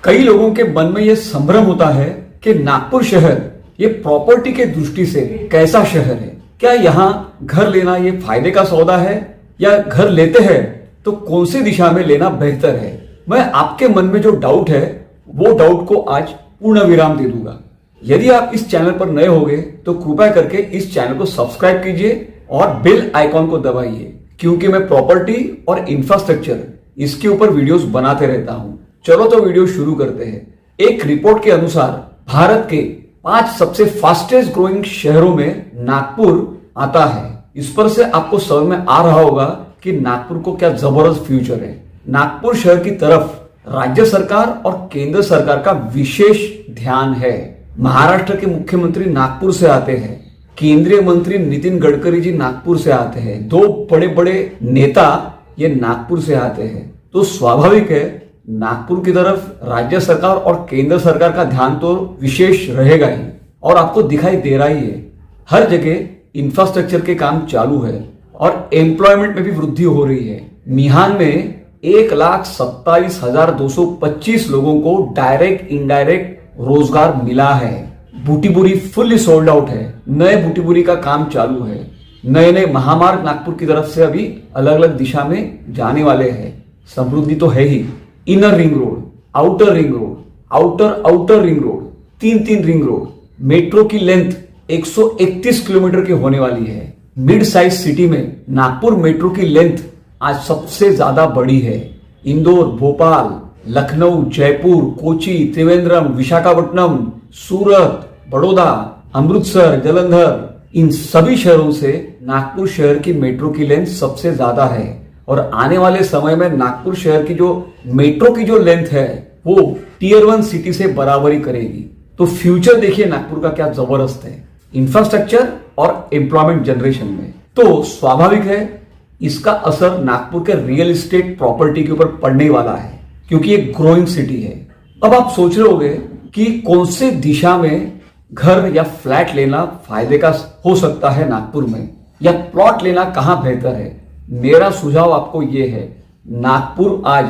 कई लोगों के मन में यह संभ्रम होता है कि नागपुर शहर ये प्रॉपर्टी के दृष्टि से कैसा शहर है। क्या यहाँ घर लेना ये फायदे का सौदा है, या घर लेते हैं तो कौन सी दिशा में लेना बेहतर है। मैं आपके मन में जो डाउट है वो डाउट को आज पूर्ण विराम दे दूंगा। यदि आप इस चैनल पर नए होंगे तो कृपया करके इस चैनल को सब्सक्राइब कीजिए और बेल आइकॉन को दबाइए, क्योंकि मैं प्रॉपर्टी और इंफ्रास्ट्रक्चर इसके ऊपर वीडियोस बनाते रहता हूं। चलो तो वीडियो शुरू करते हैं। एक रिपोर्ट के अनुसार भारत के 5 सबसे फास्टेस्ट ग्रोइंग शहरों में नागपुर आता है। इस पर से आपको समझ में आ रहा होगा कि नागपुर को क्या जबरदस्त फ्यूचर है। नागपुर शहर की तरफ राज्य सरकार और केंद्र सरकार का विशेष ध्यान है। महाराष्ट्र के मुख्यमंत्री नागपुर से आते हैं, केंद्रीय मंत्री नितिन गडकरी जी नागपुर से आते हैं, 2 बड़े बड़े नेता ये नागपुर से आते हैं। तो स्वाभाविक है नागपुर की तरफ राज्य सरकार और केंद्र सरकार का ध्यान तो विशेष रहेगा ही, और आपको दिखाई दे रहा ही है हर जगह इंफ्रास्ट्रक्चर के काम चालू है और एम्प्लॉयमेंट में भी वृद्धि हो रही है। मिहान में 1,27,225 लोगों को डायरेक्ट इनडायरेक्ट रोजगार मिला है। बूटीबुरी फुल्ली सोल्ड आउट है, नए बूटीबुरी का काम चालू है। नए नए महामार्ग नागपुर की तरफ से अभी अलग अलग दिशा में जाने वाले हैं। समृद्धि तो है ही। Inner ring road, outer ring road, outer ring road, 3 ring road, metro की लेंथ 131 किलोमीटर की होने वाली है। मिड साइज सिटी में नागपुर मेट्रो की लेंथ आज सबसे ज्यादा बड़ी है। इंदौर, भोपाल, लखनऊ, जयपुर, कोची, त्रिवेंद्रम, विशाखापट्टनम, सूरत, बड़ौदा, अमृतसर, जलंधर, इन सभी शहरों से नागपुर शहर की मेट्रो की लेंथ सबसे ज्यादा है। और आने वाले समय में नागपुर शहर की जो मेट्रो की जो लेंथ है वो टियर 1 सिटी से बराबरी करेगी। तो फ्यूचर देखिए नागपुर का क्या जबरदस्त है इंफ्रास्ट्रक्चर और एम्प्लॉयमेंट जनरेशन में। तो स्वाभाविक है इसका असर नागपुर के रियल एस्टेट प्रॉपर्टी के ऊपर पड़ने वाला है, क्योंकि एक ग्रोइंग सिटी है। अब आप सोच रहे होंगे कि कौन से दिशा में घर या फ्लैट लेना फायदे का हो सकता है नागपुर में, या प्लॉट लेना कहां बेहतर है। मेरा सुझाव आपको यह है, नागपुर आज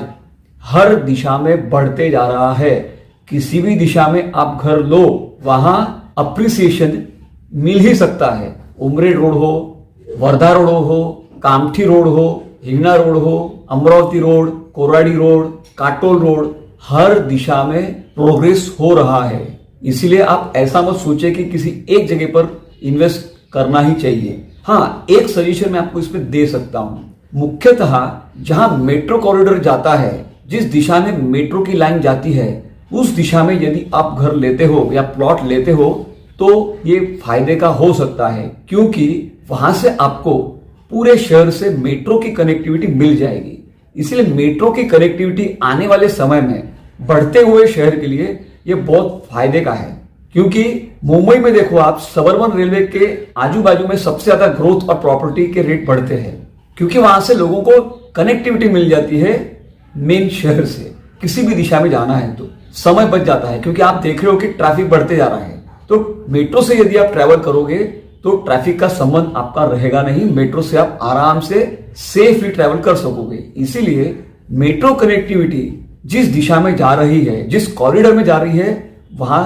हर दिशा में बढ़ते जा रहा है। किसी भी दिशा में आप घर लो वहां अप्रिसिएशन मिल ही सकता है। उमरेड रोड हो, वर्धा रोड हो, कामठी रोड हो, हिंगना रोड हो, Amravati road, Koradi road, Katol road, हर दिशा में प्रोग्रेस हो रहा है। इसीलिए आप ऐसा मत सोचे कि किसी एक जगह पर इन्वेस्ट करना ही चाहिए। हाँ, एक सजेशन मैं आपको इसमें दे सकता हूं। मुख्यतः जहां मेट्रो कॉरिडोर जाता है, जिस दिशा में मेट्रो की लाइन जाती है, उस दिशा में यदि आप घर लेते हो या प्लॉट लेते हो तो ये फायदे का हो सकता है, क्योंकि वहां से आपको पूरे शहर से मेट्रो की कनेक्टिविटी मिल जाएगी। इसलिए मेट्रो की कनेक्टिविटी आने वाले समय में बढ़ते हुए शहर के लिए ये बहुत फायदे का है। क्योंकि मुंबई में देखो आप, सबर्बन रेलवे के आजू बाजू में सबसे ज्यादा ग्रोथ और प्रॉपर्टी के रेट बढ़ते हैं, क्योंकि वहां से लोगों को कनेक्टिविटी मिल जाती है मेन शहर से। किसी भी दिशा में जाना है तो समय बच जाता है, क्योंकि आप देख रहे हो कि ट्रैफिक बढ़ते जा रहा है। तो मेट्रो से यदि आप ट्रैवल करोगे तो ट्रैफिक का संबंध आपका रहेगा नहीं। मेट्रो से आप आराम से सेफली ट्रैवल कर सकोगे। इसीलिए मेट्रो कनेक्टिविटी जिस दिशा में जा रही है, जिस कॉरिडोर में जा रही है, वहां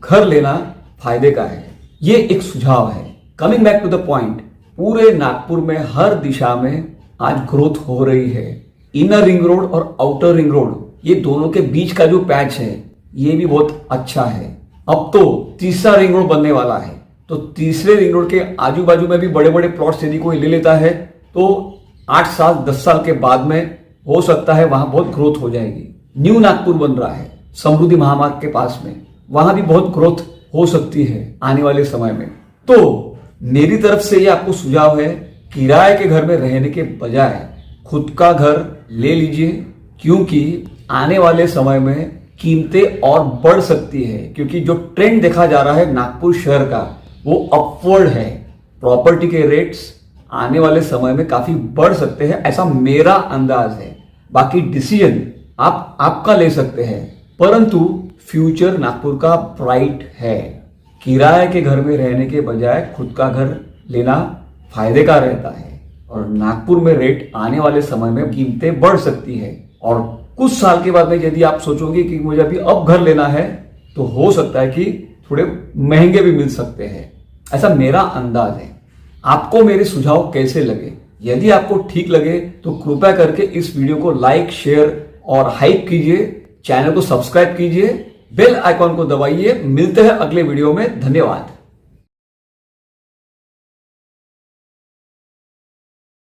घर लेना फायदे का है। ये एक सुझाव है। Coming back to the point, पूरे नागपुर में हर दिशा में आज ग्रोथ हो रही है। इनर रिंग रोड और आउटर रिंग रोड, ये दोनों के बीच का जो पैच है ये भी बहुत अच्छा है। अब तो तीसरा रिंग रोड बनने वाला है, तो तीसरे रिंग रोड के आजू बाजू में भी बड़े बड़े प्लॉट्स यदि कोई ले लेता है तो 8 साल 10 साल के बाद में हो सकता है वहां बहुत ग्रोथ हो जाएगी। न्यू नागपुर बन रहा है समृद्धि महामार्ग के पास में, वहां भी बहुत ग्रोथ हो सकती है आने वाले समय में। तो मेरी तरफ से ये आपको सुझाव है, किराए के घर में रहने के बजाय खुद का घर ले लीजिए, क्योंकि आने वाले समय में कीमतें और बढ़ सकती है। क्योंकि जो ट्रेंड देखा जा रहा है नागपुर शहर का वो अपवर्ड है। प्रॉपर्टी के रेट्स आने वाले समय में काफी बढ़ सकते हैं, ऐसा मेरा अंदाज है। बाकी डिसीजन आप आपका ले सकते हैं, परंतु फ्यूचर नागपुर का ब्राइट है। किराए के घर में रहने के बजाय खुद का घर लेना फायदे का रहता है, और नागपुर में रेट आने वाले समय में कीमतें बढ़ सकती है, और कुछ साल के बाद में यदि आप सोचोगे कि मुझे अभी अब घर लेना है तो हो सकता है कि थोड़े महंगे भी मिल सकते हैं, ऐसा मेरा अंदाज है। आपको मेरे सुझाव कैसे लगे? यदि आपको ठीक लगे तो कृपया करके इस वीडियो को लाइक, शेयर और हाइप कीजिए, चैनल को सब्सक्राइब कीजिए, बेल आइकॉन को दबाइए। मिलते हैं अगले वीडियो में। धन्यवाद।